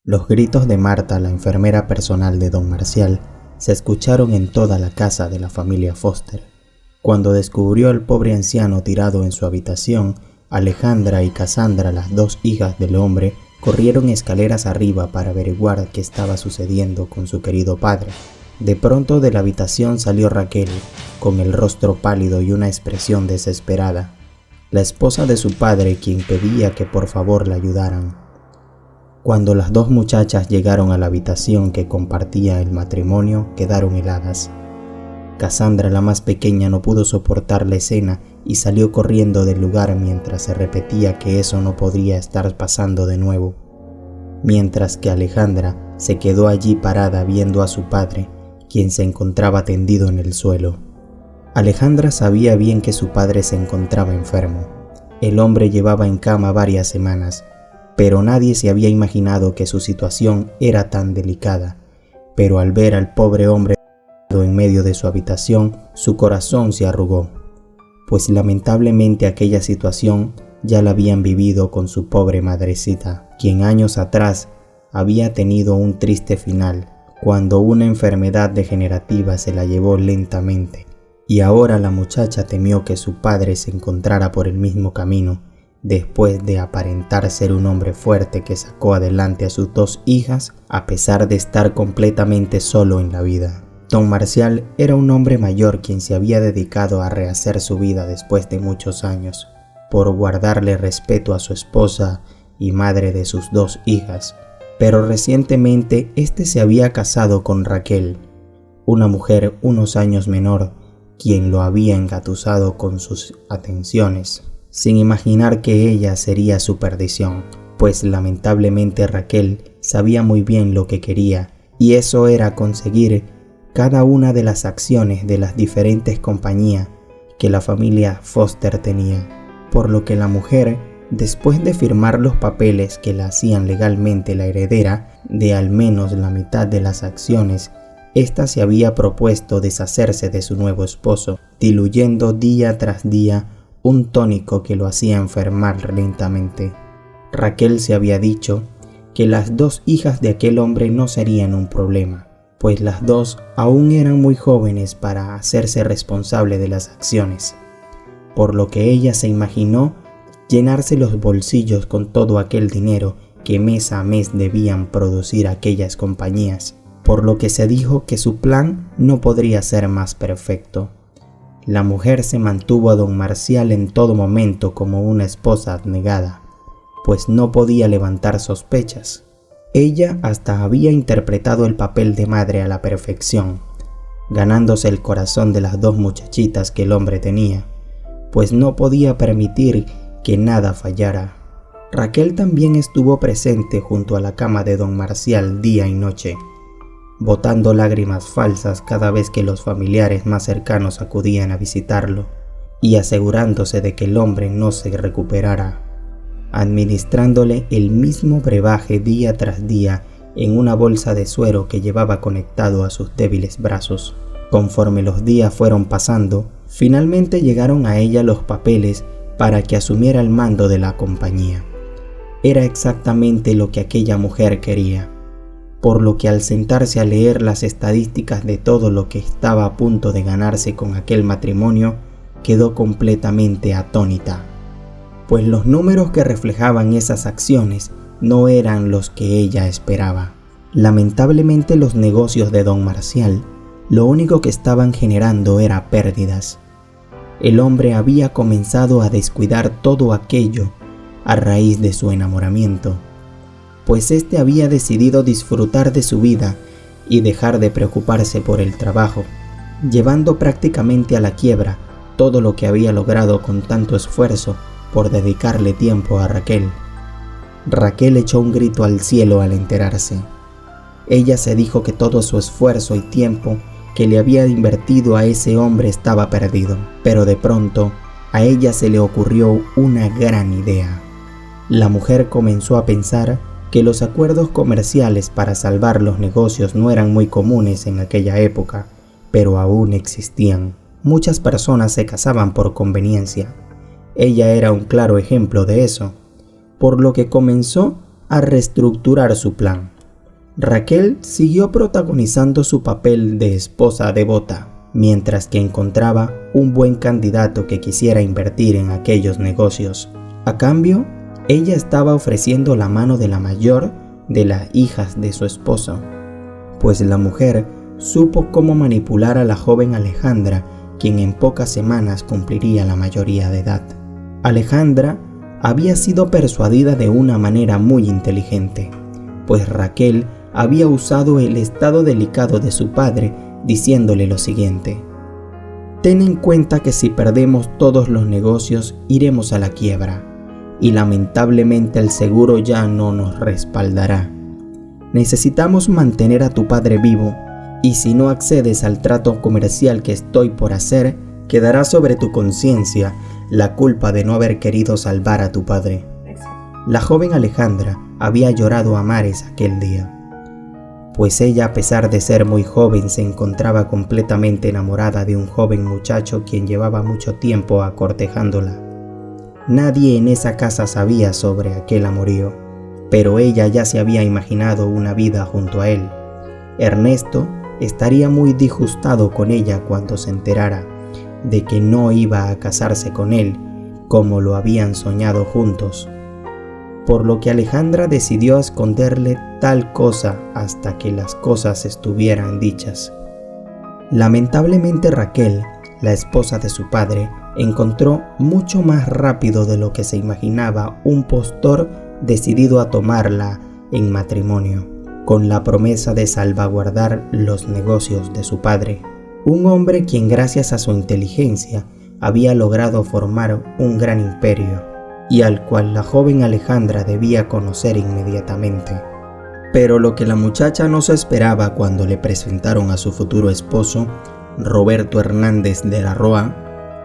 Los gritos de Marta, la enfermera personal de don Marcial, se escucharon en toda la casa de la familia Foster. Cuando descubrió al pobre anciano tirado en su habitación, Alejandra y Cassandra, las dos hijas del hombre, corrieron escaleras arriba para averiguar qué estaba sucediendo con su querido padre. De pronto de la habitación salió Raquel, con el rostro pálido y una expresión desesperada, la esposa de su padre, quien pedía que por favor la ayudaran. Cuando las dos muchachas llegaron a la habitación que compartía el matrimonio, quedaron heladas. Cassandra, la más pequeña, no pudo soportar la escena y salió corriendo del lugar mientras se repetía que eso no podría estar pasando de nuevo. Mientras que Alejandra se quedó allí parada viendo a su padre, quien se encontraba tendido en el suelo. Alejandra sabía bien que su padre se encontraba enfermo. El hombre llevaba en cama varias semanas, pero nadie se había imaginado que su situación era tan delicada. Pero al ver al pobre hombre en medio de su habitación, su corazón se arrugó, pues lamentablemente aquella situación ya la habían vivido con su pobre madrecita, quien años atrás había tenido un triste final, cuando una enfermedad degenerativa se la llevó lentamente. Y ahora la muchacha temió que su padre se encontrara por el mismo camino, después de aparentar ser un hombre fuerte que sacó adelante a sus dos hijas a pesar de estar completamente solo en la vida. Don Marcial era un hombre mayor quien se había dedicado a rehacer su vida después de muchos años, por guardarle respeto a su esposa y madre de sus dos hijas. Pero recientemente este se había casado con Raquel, una mujer unos años menor, quien lo había engatusado con sus atenciones, sin imaginar que ella sería su perdición, pues lamentablemente Raquel sabía muy bien lo que quería, y eso era conseguir cada una de las acciones de las diferentes compañías que la familia Foster tenía, por lo que la mujer, después de firmar los papeles que la hacían legalmente la heredera de al menos la mitad de las acciones, ésta se había propuesto deshacerse de su nuevo esposo, diluyendo día tras día un tónico que lo hacía enfermar lentamente. Raquel se había dicho que las dos hijas de aquel hombre no serían un problema, pues las dos aún eran muy jóvenes para hacerse responsable de las acciones, por lo que ella se imaginó llenarse los bolsillos con todo aquel dinero que mes a mes debían producir aquellas compañías, por lo que se dijo que su plan no podría ser más perfecto. La mujer se mantuvo a don Marcial en todo momento como una esposa abnegada, pues no podía levantar sospechas. Ella hasta había interpretado el papel de madre a la perfección, ganándose el corazón de las dos muchachitas que el hombre tenía, pues no podía permitir que nada fallara. Raquel también estuvo presente junto a la cama de don Marcial día y noche, botando lágrimas falsas cada vez que los familiares más cercanos acudían a visitarlo, y asegurándose de que el hombre no se recuperara, administrándole el mismo brebaje día tras día en una bolsa de suero que llevaba conectado a sus débiles brazos. Conforme los días fueron pasando, finalmente llegaron a ella los papeles para que asumiera el mando de la compañía. Era exactamente lo que aquella mujer quería, por lo que al sentarse a leer las estadísticas de todo lo que estaba a punto de ganarse con aquel matrimonio, quedó completamente atónita, pues los números que reflejaban esas acciones no eran los que ella esperaba. Lamentablemente los negocios de don Marcial lo único que estaban generando era pérdidas. El hombre había comenzado a descuidar todo aquello a raíz de su enamoramiento, pues éste había decidido disfrutar de su vida y dejar de preocuparse por el trabajo, llevando prácticamente a la quiebra todo lo que había logrado con tanto esfuerzo por dedicarle tiempo a Raquel. Raquel echó un grito al cielo al enterarse. Ella se dijo que todo su esfuerzo y tiempo que le había invertido a ese hombre estaba perdido, pero de pronto a ella se le ocurrió una gran idea. La mujer comenzó a pensar que los acuerdos comerciales para salvar los negocios no eran muy comunes en aquella época, pero aún existían. Muchas personas se casaban por conveniencia. Ella era un claro ejemplo de eso, por lo que comenzó a reestructurar su plan. Raquel siguió protagonizando su papel de esposa devota, mientras que encontraba un buen candidato que quisiera invertir en aquellos negocios. A cambio, ella estaba ofreciendo la mano de la mayor de las hijas de su esposo, pues la mujer supo cómo manipular a la joven Alejandra, quien en pocas semanas cumpliría la mayoría de edad. Alejandra había sido persuadida de una manera muy inteligente, pues Raquel había usado el estado delicado de su padre diciéndole lo siguiente: «Ten en cuenta que si perdemos todos los negocios iremos a la quiebra, y lamentablemente el seguro ya no nos respaldará. Necesitamos mantener a tu padre vivo, y si no accedes al trato comercial que estoy por hacer, quedará sobre tu conciencia la culpa de no haber querido salvar a tu padre». La joven Alejandra había llorado a mares aquel día, pues ella, a pesar de ser muy joven, se encontraba completamente enamorada de un joven muchacho quien llevaba mucho tiempo acortejándola. Nadie en esa casa sabía sobre aquel amorío, pero ella ya se había imaginado una vida junto a él. Ernesto estaría muy disgustado con ella cuando se enterara de que no iba a casarse con él como lo habían soñado juntos, por lo que Alejandra decidió esconderle tal cosa hasta que las cosas estuvieran dichas. Lamentablemente Raquel, la esposa de su padre, encontró mucho más rápido de lo que se imaginaba un postor decidido a tomarla en matrimonio, con la promesa de salvaguardar los negocios de su padre. Un hombre quien, gracias a su inteligencia, había logrado formar un gran imperio, y al cual la joven Alejandra debía conocer inmediatamente. Pero lo que la muchacha no se esperaba cuando le presentaron a su futuro esposo, Roberto Hernández de la Roa,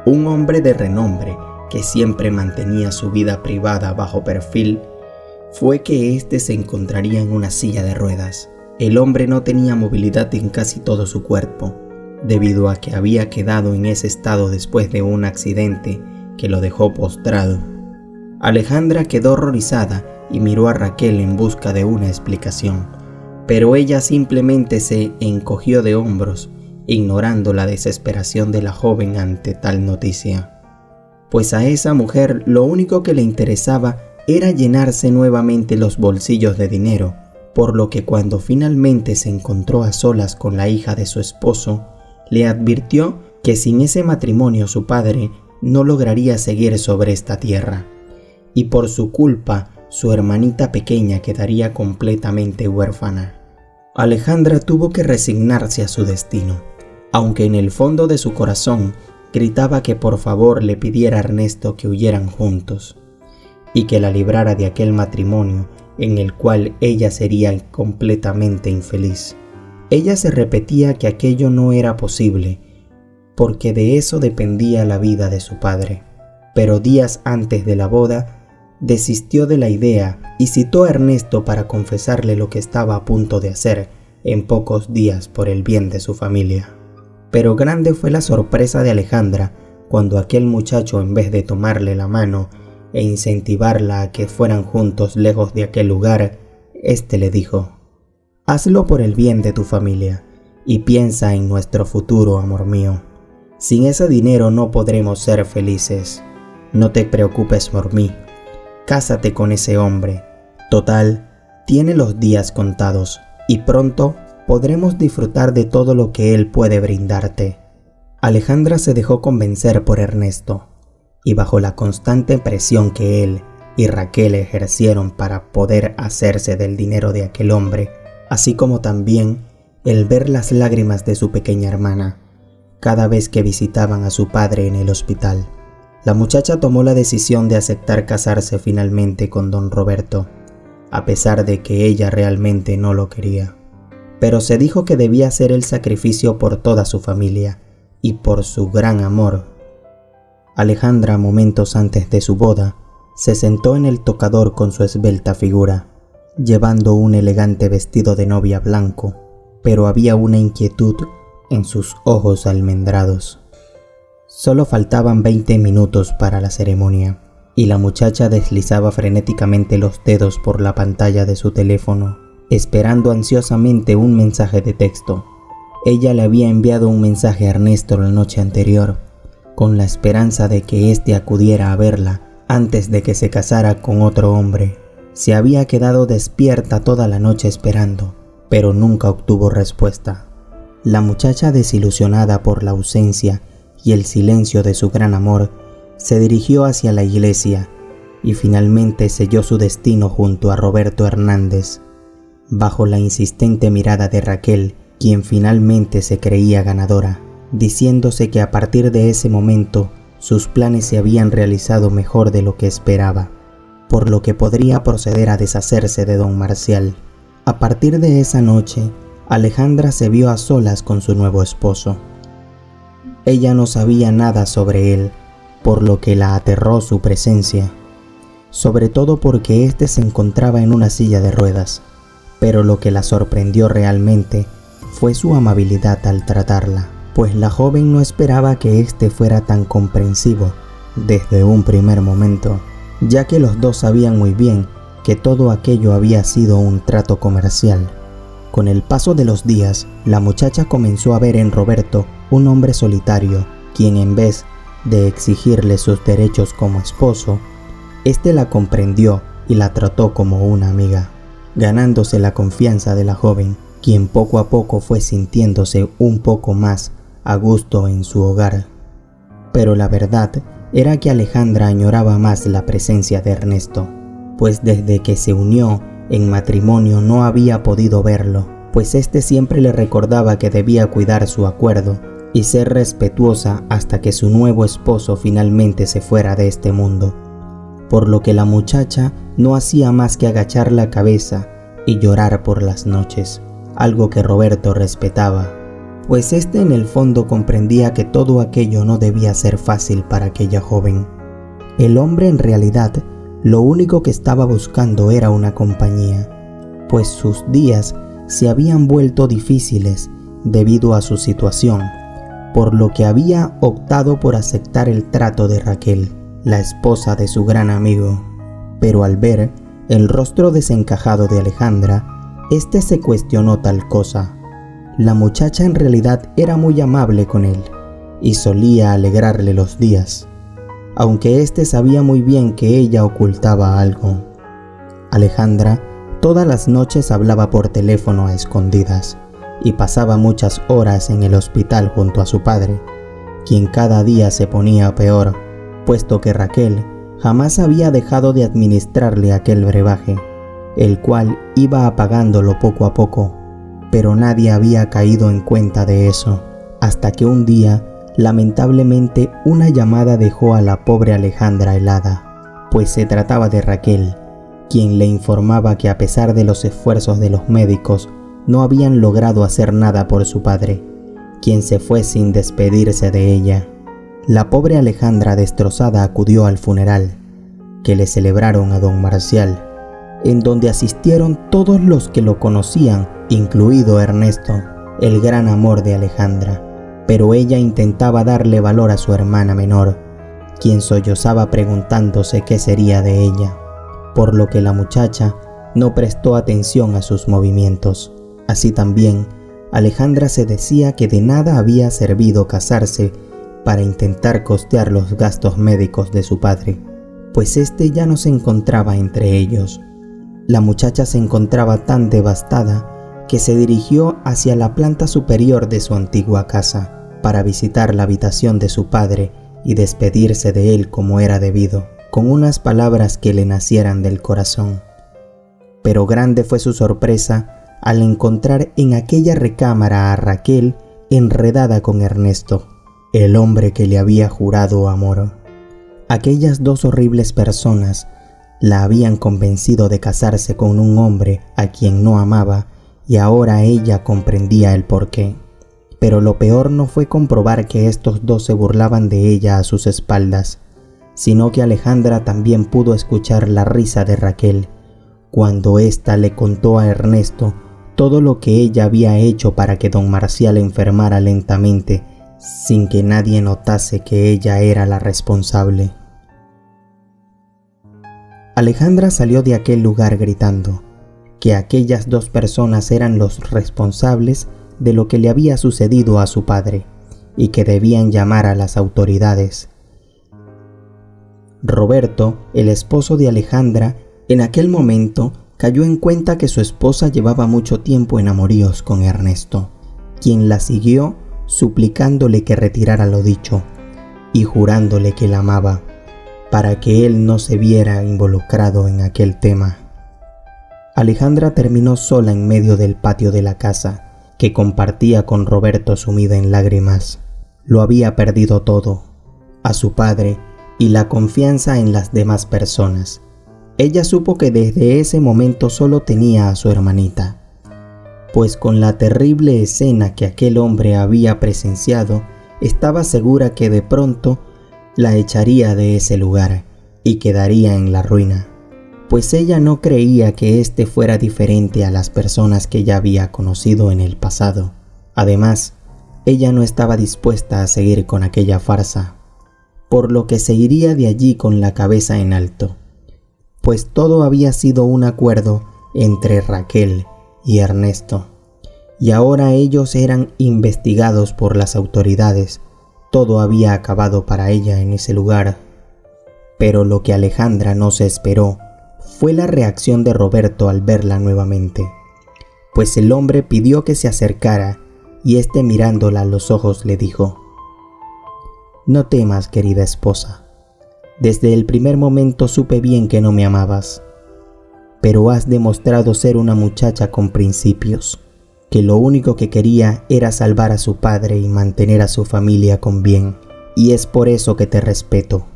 un hombre de renombre que siempre mantenía su vida privada bajo perfil, fue que éste se encontraría en una silla de ruedas. El hombre no tenía movilidad en casi todo su cuerpo, debido a que había quedado en ese estado después de un accidente que lo dejó postrado. Alejandra quedó horrorizada y miró a Raquel en busca de una explicación, pero ella simplemente se encogió de hombros, ignorando la desesperación de la joven ante tal noticia, pues a esa mujer lo único que le interesaba era llenarse nuevamente los bolsillos de dinero, por lo que cuando finalmente se encontró a solas con la hija de su esposo, le advirtió que sin ese matrimonio su padre no lograría seguir sobre esta tierra, y por su culpa su hermanita pequeña quedaría completamente huérfana. Alejandra tuvo que resignarse a su destino, aunque en el fondo de su corazón gritaba que por favor le pidiera a Ernesto que huyeran juntos, y que la librara de aquel matrimonio en el cual ella sería completamente infeliz. Ella se repetía que aquello no era posible, porque de eso dependía la vida de su padre. Pero días antes de la boda, desistió de la idea y citó a Ernesto para confesarle lo que estaba a punto de hacer en pocos días por el bien de su familia. Pero grande fue la sorpresa de Alejandra cuando aquel muchacho, en vez de tomarle la mano e incentivarla a que fueran juntos lejos de aquel lugar, éste le dijo: «Hazlo por el bien de tu familia y piensa en nuestro futuro, amor mío. Sin ese dinero no podremos ser felices. No te preocupes por mí. Cásate con ese hombre. Total, tiene los días contados y pronto podremos disfrutar de todo lo que él puede brindarte». Alejandra se dejó convencer por Ernesto, y bajo la constante presión que él y Raquel ejercieron para poder hacerse del dinero de aquel hombre, así como también el ver las lágrimas de su pequeña hermana cada vez que visitaban a su padre en el hospital, la muchacha tomó la decisión de aceptar casarse finalmente con don Roberto, a pesar de que ella realmente no lo quería. Pero se dijo que debía hacer el sacrificio por toda su familia y por su gran amor. Alejandra, momentos antes de su boda, se sentó en el tocador con su esbelta figura, llevando un elegante vestido de novia blanco, pero había una inquietud en sus ojos almendrados. Solo faltaban 20 minutos para la ceremonia, y la muchacha deslizaba frenéticamente los dedos por la pantalla de su teléfono, esperando ansiosamente un mensaje de texto. Ella le había enviado un mensaje a Ernesto la noche anterior, con la esperanza de que éste acudiera a verla antes de que se casara con otro hombre. Se había quedado despierta toda la noche esperando, pero nunca obtuvo respuesta. La muchacha, desilusionada por la ausencia y el silencio de su gran amor, se dirigió hacia la iglesia y finalmente selló su destino junto a Roberto Hernández, bajo la insistente mirada de Raquel, quien finalmente se creía ganadora, diciéndose que a partir de ese momento sus planes se habían realizado mejor de lo que esperaba, por lo que podría proceder a deshacerse de don Marcial. A partir de esa noche, Alejandra se vio a solas con su nuevo esposo. Ella no sabía nada sobre él, por lo que la aterró su presencia, sobre todo porque éste se encontraba en una silla de ruedas, pero lo que la sorprendió realmente fue su amabilidad al tratarla, pues la joven no esperaba que éste fuera tan comprensivo desde un primer momento, ya que los dos sabían muy bien que todo aquello había sido un trato comercial. Con el paso de los días, la muchacha comenzó a ver en Roberto un hombre solitario, quien en vez de exigirle sus derechos como esposo, éste la comprendió y la trató como una amiga, ganándose la confianza de la joven, quien poco a poco fue sintiéndose un poco más a gusto en su hogar. Pero la verdad era que Alejandra añoraba más la presencia de Ernesto, pues desde que se unió en matrimonio no había podido verlo, pues éste siempre le recordaba que debía cuidar su acuerdo y ser respetuosa hasta que su nuevo esposo finalmente se fuera de este mundo, por lo que la muchacha no hacía más que agachar la cabeza y llorar por las noches, algo que Roberto respetaba, pues éste en el fondo comprendía que todo aquello no debía ser fácil para aquella joven. El hombre en realidad lo único que estaba buscando era una compañía, pues sus días se habían vuelto difíciles debido a su situación, por lo que había optado por aceptar el trato de Raquel, la esposa de su gran amigo. Pero al ver el rostro desencajado de Alejandra, éste se cuestionó tal cosa. La muchacha en realidad era muy amable con él y solía alegrarle los días, aunque éste sabía muy bien que ella ocultaba algo. Alejandra todas las noches hablaba por teléfono a escondidas y pasaba muchas horas en el hospital junto a su padre, quien cada día se ponía peor, puesto que Raquel jamás había dejado de administrarle aquel brebaje, el cual iba apagándolo poco a poco, pero nadie había caído en cuenta de eso, hasta que un día, lamentablemente, una llamada dejó a la pobre Alejandra helada, pues se trataba de Raquel, quien le informaba que a pesar de los esfuerzos de los médicos, no habían logrado hacer nada por su padre, quien se fue sin despedirse de ella. La pobre Alejandra destrozada acudió al funeral, que le celebraron a don Marcial, en donde asistieron todos los que lo conocían, incluido Ernesto, el gran amor de Alejandra, pero ella intentaba darle valor a su hermana menor, quien sollozaba preguntándose qué sería de ella, por lo que la muchacha no prestó atención a sus movimientos. Así también, Alejandra se decía que de nada había servido casarse para intentar costear los gastos médicos de su padre, pues éste ya no se encontraba entre ellos. La muchacha se encontraba tan devastada que se dirigió hacia la planta superior de su antigua casa para visitar la habitación de su padre y despedirse de él como era debido, con unas palabras que le nacieran del corazón. Pero grande fue su sorpresa al encontrar en aquella recámara a Raquel enredada con Ernesto, el hombre que le había jurado amor. Aquellas dos horribles personas la habían convencido de casarse con un hombre a quien no amaba y ahora ella comprendía el porqué. Pero lo peor no fue comprobar que estos dos se burlaban de ella a sus espaldas, sino que Alejandra también pudo escuchar la risa de Raquel cuando ésta le contó a Ernesto todo lo que ella había hecho para que don Marcial enfermara lentamente sin que nadie notase que ella era la responsable. Alejandra salió de aquel lugar gritando que aquellas dos personas eran los responsables de lo que le había sucedido a su padre y que debían llamar a las autoridades. Roberto, el esposo de Alejandra, en aquel momento cayó en cuenta que su esposa llevaba mucho tiempo en amoríos con Ernesto, quien la siguió suplicándole que retirara lo dicho y jurándole que la amaba, para que él no se viera involucrado en aquel tema. Alejandra terminó sola en medio del patio de la casa, que compartía con Roberto sumida en lágrimas. Lo había perdido todo, a su padre y la confianza en las demás personas. Ella supo que desde ese momento solo tenía a su hermanita, pues con la terrible escena que aquel hombre había presenciado, estaba segura que de pronto la echaría de ese lugar y quedaría en la ruina, pues ella no creía que éste fuera diferente a las personas que ya había conocido en el pasado. Además, ella no estaba dispuesta a seguir con aquella farsa, por lo que se iría de allí con la cabeza en alto, pues todo había sido un acuerdo entre Raquel y Ernesto, y ahora ellos eran investigados por las autoridades. Todo había acabado para ella en ese lugar. Pero lo que Alejandra no se esperó fue la reacción de Roberto al verla nuevamente, pues el hombre pidió que se acercara y éste, mirándola a los ojos, le dijo: «No temas, querida esposa. Desde el primer momento supe bien que no me amabas, pero has demostrado ser una muchacha con principios, que lo único que quería era salvar a su padre y mantener a su familia con bien, y es por eso que te respeto.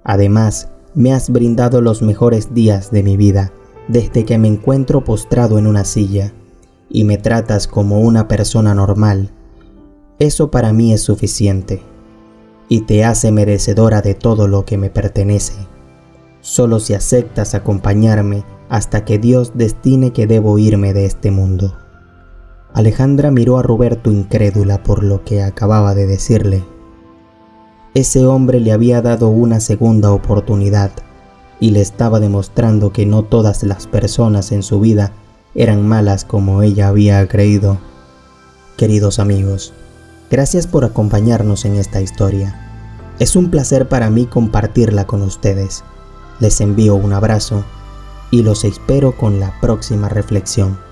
Además, me has brindado los mejores días de mi vida desde que me encuentro postrado en una silla, y me tratas como una persona normal. Eso para mí es suficiente, y te hace merecedora de todo lo que me pertenece. Solo si aceptas acompañarme hasta que Dios destine que debo irme de este mundo». Alejandra miró a Roberto incrédula por lo que acababa de decirle. Ese hombre le había dado una segunda oportunidad y le estaba demostrando que no todas las personas en su vida eran malas como ella había creído. Queridos amigos, gracias por acompañarnos en esta historia. Es un placer para mí compartirla con ustedes. Les envío un abrazo y los espero con la próxima reflexión.